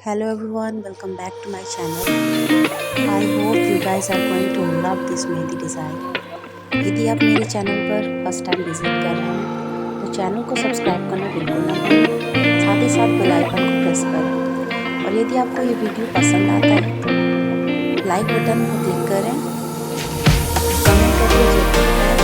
Hello everyone, welcome back to my channel. I hope you guys are going to love this mehndi design. यदि आप मेरे channel पर first time visit कर रहे हैं तो चैनल को सब्सक्राइब करना बिल्कुल ना भूलें, साथ ही साथ बेल आइकन को प्रेस करें। और यदि आपको ये वीडियो पसंद आता है तो लाइक बटन को क्लिक करें, कमेंट करके जरूर बताएं।